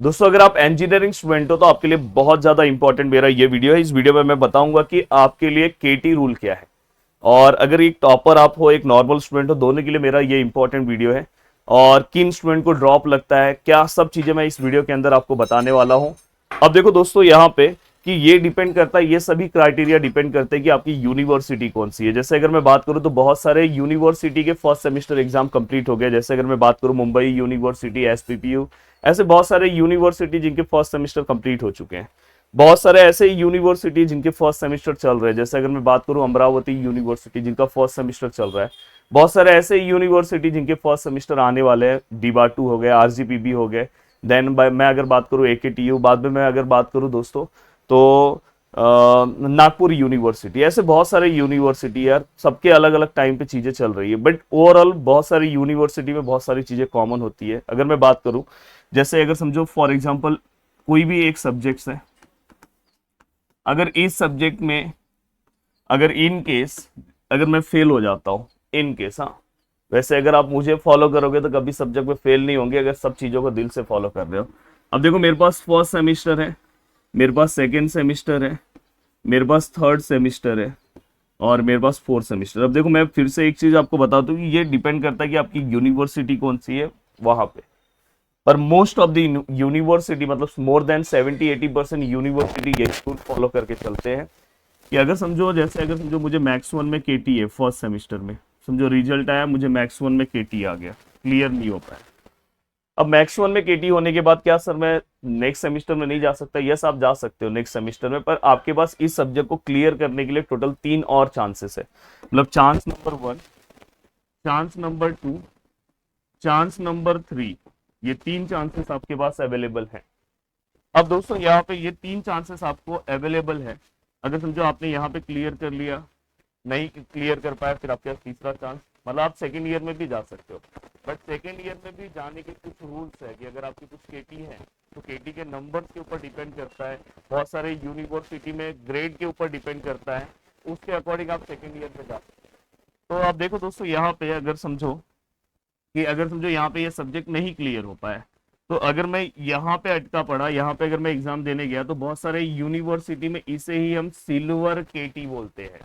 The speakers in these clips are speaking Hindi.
दोस्तों अगर आप इंजीनियरिंग स्टूडेंट हो तो आपके लिए बहुत ज्यादा इंपॉर्टेंट मेरा ये वीडियो है। इस वीडियो में मैं बताऊंगा कि आपके लिए केटी रूल क्या है, और अगर एक टॉपर आप हो, एक नॉर्मल स्टूडेंट हो, दोनों के लिए मेरा ये इंपॉर्टेंट वीडियो है। और किन स्टूडेंट को ड्रॉप लगता है, क्या सब चीजें मैं इस वीडियो के अंदर आपको बताने वाला हूं। अब देखो दोस्तों यहाँ पे कि ये डिपेंड करता है, ये सभी क्राइटेरिया डिपेंड करते हैं कि आपकी यूनिवर्सिटी कौन सी है। जैसे अगर मैं बात करूं तो बहुत सारे यूनिवर्सिटी के फर्स्ट सेमेस्टर एग्जाम कंप्लीट हो गए। जैसे अगर मैं बात करूं मुंबई यूनिवर्सिटी, एसपीपीयू, ऐसे बहुत सारे यूनिवर्सिटी जिनके फर्स्ट सेमेस्टर कंप्लीट हो चुके हैं। बहुत सारे ऐसे यूनिवर्सिटी जिनके फर्स्ट सेमेस्टर चल रहे हैं। जैसे अगर मैं बात करूं अमरावती यूनिवर्सिटी जिनका फर्स्ट सेमेस्टर चल रहा है। बहुत सारे ऐसे यूनिवर्सिटी जिनके फर्स्ट सेमेस्टर आने वाले हैं, डीबा2 हो गए, आरजीपीबी हो गए। देन मैं अगर बात करूं एकेटीयू, बाद में मैं अगर बात करूं दोस्तों तो नागपुर यूनिवर्सिटी। ऐसे बहुत सारे यूनिवर्सिटी यार, सबके अलग अलग टाइम पे चीजें चल रही है, बट ओवरऑल बहुत सारी यूनिवर्सिटी में बहुत सारी चीजें कॉमन होती है। अगर मैं बात करूं, जैसे अगर समझो फॉर एग्जांपल कोई भी एक सब्जेक्ट है, अगर इस सब्जेक्ट में अगर इन केस अगर मैं फेल हो जाता हूं, इन केस, हाँ, वैसे अगर आप मुझे फॉलो करोगे तो कभी सब्जेक्ट में फेल नहीं होंगे अगर सब चीजों को दिल से फॉलो कर रहे हो। अब देखो मेरे पास फर्स्ट सेमिस्टर है, मेरे पास सेकेंड सेमिस्टर है, मेरे पास थर्ड सेमिस्टर है, और मेरे पास फोर्थ सेमिस्टर। अब देखो मैं फिर से एक चीज आपको बता दूं कि ये डिपेंड करता है कि आपकी यूनिवर्सिटी कौन सी है वहां पे। पर मोस्ट ऑफ द यूनिवर्सिटी, मतलब मोर देन 70-80% यूनिवर्सिटी ये रूल फॉलो करके चलते हैं कि अगर समझो, जैसे अगर समझो मुझे मैक्स 1 में केटी है फर्स्ट सेमेस्टर में, समझो रिजल्ट आया, मुझे मैक्स 1 में केटी आ गया, क्लियर नहीं हो पाया। अब मैक्स 1 में केटी होने के बाद क्या सर मैं नेक्स्ट सेमेस्टर में नहीं जा सकता? यस, आप जा सकते हो नेक्स्ट सेमेस्टर में, पर आपके पास इस सब्जेक्ट को क्लियर करने के लिए टोटल 3 और चांसेस है। मतलब chance number 1, chance number 2, chance number 3, ये 3 चांसेस आपके पास अवेलेबल हैं। अब दोस्तों यहाँ पे ये 3 चांसेस आपको अवेलेबल है। अगर समझो आपने यहाँ पे क्लियर कर लिया, नहीं क्लियर कर पाया, फिर आपके पास तीसरा चांस, मतलब आप सेकेंड ईयर में भी जा सकते हो। बट सेकेंड ईयर में भी जाने के कुछ रूल्स है कि अगर आपकी कुछ केटी है तो केटी के नंबर्स के ऊपर डिपेंड करता है, बहुत सारे यूनिवर्सिटी में ग्रेड के ऊपर डिपेंड करता है, उसके अकॉर्डिंग आप सेकेंड ईयर में जा सकते हो। तो आप देखो दोस्तों यहाँ पे अगर समझो कि अगर समझो यहाँ पे ये सब्जेक्ट नहीं क्लियर हो पाया, तो अगर मैं यहाँ पे अटका पड़ा, यहाँ पे अगर मैं एग्जाम देने गया, तो बहुत सारे यूनिवर्सिटी में इसे ही हम सिल्वर केटी बोलते हैं।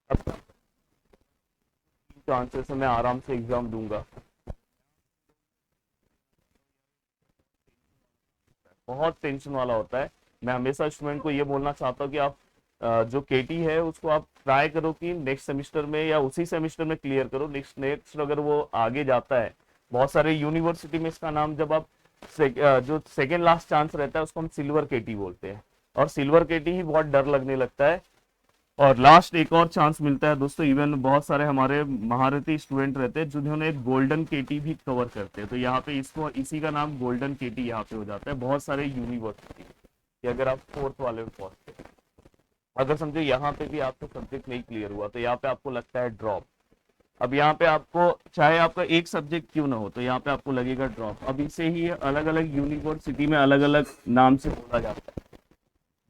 अब चांसेस है मैं आराम से एग्जाम दूंगा। बहुत टेंशन वाला होता है। मैं हमेशा स्टूडेंट को ये बोलना चाहता हूँ कि आप जो केटी है उसको आप ट्राई करो कि नेक्स्ट सेमेस्टर में या उसी सेमेस्टर में क्लियर करो। नेक्स्ट नेक्स्ट अगर वो आगे जाता है, बहुत सारे यूनिवर्सिटी में इसका नाम, जब आप जो सेकेंड लास्ट चांस रहता है उसको हम सिल्वर केटी बोलते हैं, और सिल्वर केटी ही बहुत डर लगने लगता है। और लास्ट एक और चांस मिलता है दोस्तों, इवन बहुत सारे हमारे महारथी स्टूडेंट रहते हैं जिन्होंने एक गोल्डन केटी भी कवर करते हैं, तो यहाँ पे इसको इसी का नाम गोल्डन केटी यहाँ पे हो जाता है बहुत सारे यूनिवर्सिटी कि अगर आप फोर्थ वाले में पहुंचते हैं। अगर समझो यहाँ पे भी आपका सब्जेक्ट नहीं क्लियर हुआ तो यहाँ पे आपको लगता है ड्रॉप। अब यहाँ पे आपको चाहे आपका एक सब्जेक्ट क्यों ना हो तो यहाँ पे आपको लगेगा ड्रॉप। अब इसे ही अलग अलग यूनिवर्सिटी में अलग अलग नाम से बोला जाता है।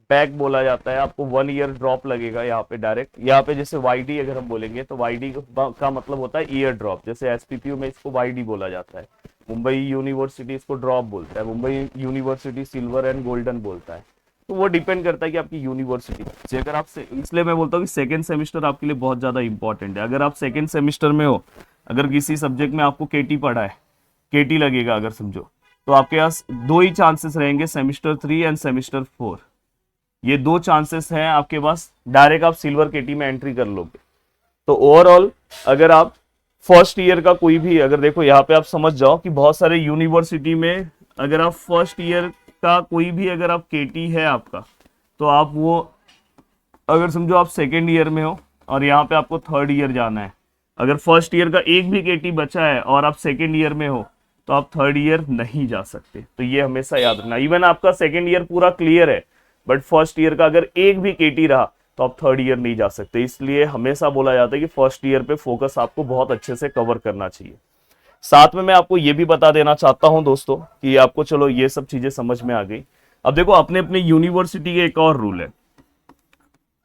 बैक बोला जाता है, आपको 1 ईयर ड्रॉप लगेगा यहाँ पे डायरेक्ट। यहाँ पे जैसे वाईडी अगर हम बोलेंगे तो वाईडी का मतलब होता है ईयर ड्रॉप। जैसे एसपीपीयू में इसको वाईडी बोला जाता है, मुंबई यूनिवर्सिटी इसको ड्रॉप बोलता है, Mumbai university silver and golden बोलता है। तो वो डिपेंड करता है कि आपकी यूनिवर्सिटी से अगर आप इसलिए मैं बोलता हूँ कि सेकेंड सेमेस्टर आपके लिए बहुत ज्यादा इंपॉर्टेंट है। अगर आप सेकेंड सेमेस्टर में हो, अगर किसी सब्जेक्ट में आपको केटी पढ़ा है, केटी लगेगा अगर समझो, तो आपके पास 2 ही चांसेस रहेंगे, सेमेस्टर 3 एंड सेमेस्टर 4। ये 2 चांसेस हैं आपके पास, डायरेक्ट आप सिल्वर केटी में एंट्री कर लोगे। तो ओवरऑल अगर आप फर्स्ट ईयर का कोई भी, अगर देखो यहाँ पे आप समझ जाओ कि बहुत सारे यूनिवर्सिटी में अगर आप फर्स्ट ईयर का कोई भी अगर आप केटी है आपका, तो आप वो, अगर समझो आप सेकेंड ईयर में हो और यहाँ पे आपको थर्ड ईयर जाना है, अगर फर्स्ट ईयर का एक भी केटी बचा है और आप सेकेंड ईयर में हो तो आप थर्ड ईयर नहीं जा सकते। तो ये हमेशा याद रखना। इवन आपका सेकेंड ईयर पूरा क्लियर है बट फर्स्ट ईयर का अगर एक भी केटी रहा तो आप थर्ड ईयर नहीं जा सकते। इसलिए हमेशा बोला जाता है कि फर्स्ट ईयर पे फोकस आपको बहुत अच्छे से कवर करना चाहिए। साथ में मैं आपको ये भी बता देना चाहता हूं दोस्तों कि आपको, चलो ये सब चीजें समझ में आ गई। अब देखो अपने अपने यूनिवर्सिटी के एक और रूल है।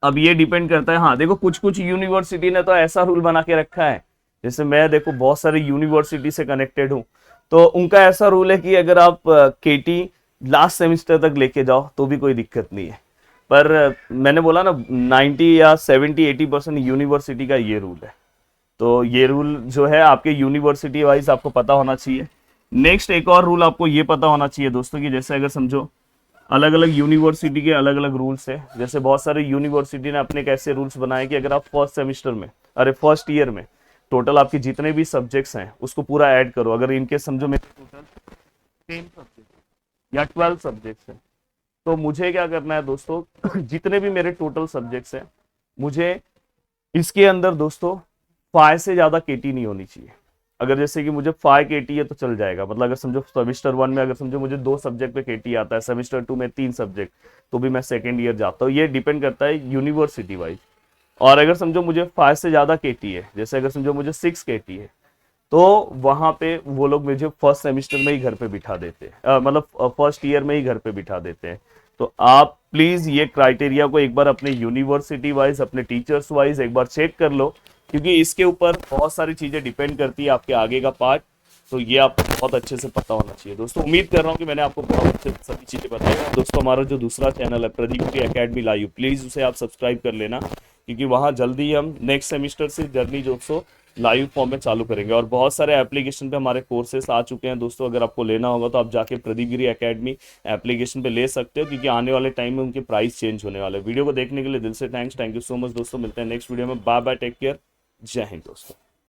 अब ये डिपेंड करता है, हाँ देखो कुछ कुछ यूनिवर्सिटी ने तो ऐसा रूल बना के रखा है, जैसे मैं देखो बहुत सारे यूनिवर्सिटी से कनेक्टेड हूँ, तो उनका ऐसा रूल है कि अगर आप केटी लास्ट सेमेस्टर तक लेके जाओ तो भी कोई दिक्कत नहीं है। पर मैंने बोला ना 90 या 70-80% यूनिवर्सिटी का ये रूल है। तो ये रूल जो है आपके यूनिवर्सिटी वाइज आपको पता होना चाहिए। नेक्स्ट एक और रूल आपको ये पता होना चाहिए दोस्तों कि जैसे अगर समझो अलग अलग यूनिवर्सिटी के अलग अलग रूल्स है। जैसे बहुत सारे यूनिवर्सिटी ने अपने कैसे रूल्स बनाए कि अगर आप फर्स्ट सेमेस्टर में, अरे फर्स्ट ईयर में टोटल आपके जितने भी सब्जेक्ट्स हैं उसको पूरा ऐड करो। अगर इनके समझो मेरे टोटल 10 सब्जेक्ट या 12 सब्जेक्ट्स हैं, तो मुझे क्या करना है दोस्तों जितने भी मेरे टोटल सब्जेक्ट्स हैं, मुझे इसके अंदर दोस्तों 5 से ज्यादा केटी नहीं होनी चाहिए। अगर जैसे कि मुझे 5 केटी है तो चल जाएगा। मतलब अगर समझो सेमेस्टर 1 में अगर समझो मुझे 2 सब्जेक्ट पे केटी आता है, सेमेस्टर 2 में 3 सब्जेक्ट, तो भी मैं सेकेंड ईयर जाता हूँ। ये डिपेंड करता है यूनिवर्सिटी वाइज। और अगर समझो मुझे 5 से ज्यादा केटी है, जैसे अगर समझो मुझे 6 केटी है, तो वहां पे वो लोग मुझे फर्स्ट सेमेस्टर में ही घर पे बिठा देते हैं, मतलब फर्स्ट ईयर में ही घर पे बिठा देते हैं। तो आप प्लीज ये क्राइटेरिया को एक बार अपने यूनिवर्सिटी वाइज, अपने टीचर्स वाइज एक बार चेक कर लो, क्योंकि इसके ऊपर बहुत सारी चीजें डिपेंड करती है आपके आगे का पार्ट। तो ये आपको बहुत अच्छे से पता होना चाहिए दोस्तों। उम्मीद कर रहा हूँ कि मैंने आपको बहुत अच्छे से सभी चीजें बताई। दोस्तों हमारा जो दूसरा चैनल है प्रदीप गिरी एकेडमी लाइव, प्लीज उसे आप सब्सक्राइब कर लेना, क्योंकि वहां जल्दी हम नेक्स्ट सेमेस्टर से जर्नी दोस्तों लाइव फॉर्म में चालू करेंगे। और बहुत सारे एप्लीकेशन पे हमारे कोर्सेस आ चुके हैं दोस्तों। अगर आपको लेना होगा तो आप जाके प्रदीप गिरी एकेडमी एप्लीकेशन पे ले सकते हो, क्योंकि आने वाले टाइम में उनके प्राइस चेंज होने वाले हैं। वीडियो को देखने के लिए दिल से थैंक यू सो मच दोस्तों। मिलते हैं नेक्स्ट वीडियो में। बाय बाय, टेक केयर, जय हिंद दोस्तों।